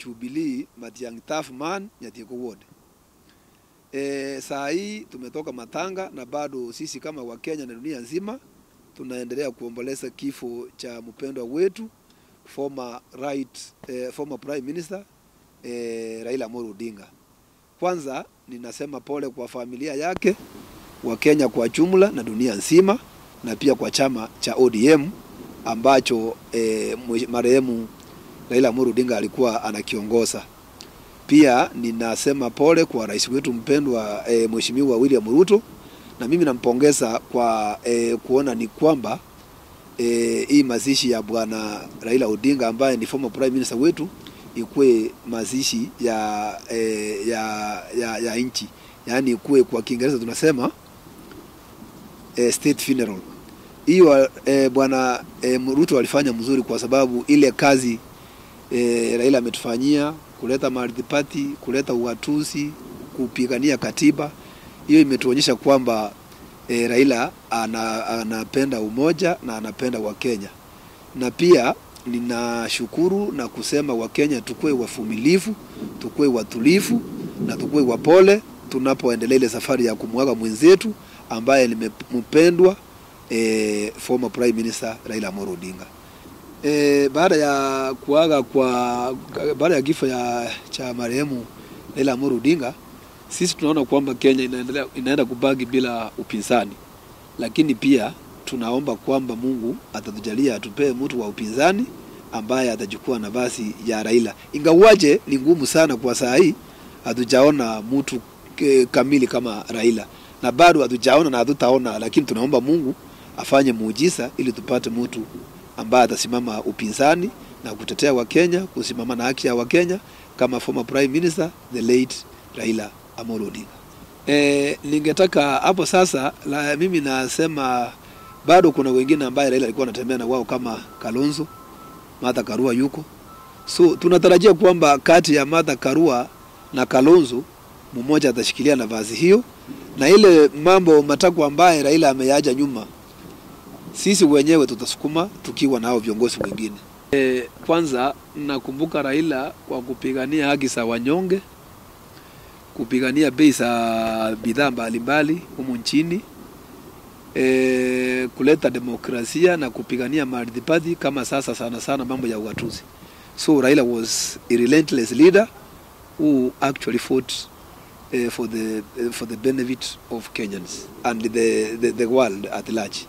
Jubilee Matiang'i Tough Man Nyathieko Ward. Saa hii tumetoka matanga na bado sisi kama Wakenya na dunia nzima tunaendelea kuomboleza kifo cha mpendwa wetu former Prime Minister Raila Amolo Odinga. Kwanza ninasema pole kwa familia yake, Wakenya kwa jumla na dunia nzima, na pia kwa chama cha ODM ambacho marehemu Raila Amolo Odinga alikuwa anakiongoza. Pia ninasema pole kwa rais wetu mpendwa Mheshimiwa William Ruto, na mimi nampongeza kwa kuona ni kwamba hii mazishi ya bwana Raila Odinga ambaye ni former prime minister wetu ikuwe mazishi ya nchi, yani ikuwe kwa Kiingereza tunasema state funeral. Hiyo bwana Ruto alifanya mzuri kwa sababu ile kazi Raila ametufanyia, kuleta multi-party, kuleta uwatusi, kupigania katiba, hiyo imetuonyesha kwamba Raila anapenda umoja na anapenda Wakenya. Na pia ninashukuru na kusema Wakenya tukue wavumilivu, tukue watulivu na tukue wapole tunapoendelea ile safari ya kumwaga mwenzetu ambaye ni mpendwa former prime minister Raila Amolo Odinga. Baada ya kifo cha marehemu Raila Amolo Odinga, sisi tunaona kwamba Kenya inaenda kubaki bila upinzani, lakini pia tunaomba kwamba Mungu atatujalia atupee mtu wa upinzani ambaye atachukua nafasi ya Raila. Ingawaje ni ngumu sana kwa saa hii, hatujaona mtu kamili kama Raila, na bado hatujaona na hatutaona, lakini tunaomba Mungu afanye muujiza ili tupate mtu ambaye atasimama upinzani na kutetea Wakenya, kusimama na haki ya Wakenya kama former prime minister the late Raila Amolo Odinga. Ningetaka hapo sasa mimi nasema bado kuna wengine ambaye Raila alikuwa anatembea na wao kama Kalonzo, Martha Karua yuko. So tunatarajia kwamba kati ya Martha Karua na Kalonzo mmoja atashikilia nafasi hiyo, na ile mambo matakwa ambaye Raila ameyaja nyuma sisi wenyewe tutasukuma tukiwa nao viongozi wengine. Kwanza nakumbuka Raila kwa kupigania haki za wanyonge, kupigania bei za bidhaa mbalimbali humu nchini, kuleta demokrasia na kupigania multi-party kama sasa sana mambo ya ugatuzi. So Raila was a relentless leader who actually fought for the benefit of Kenyans and the world at large.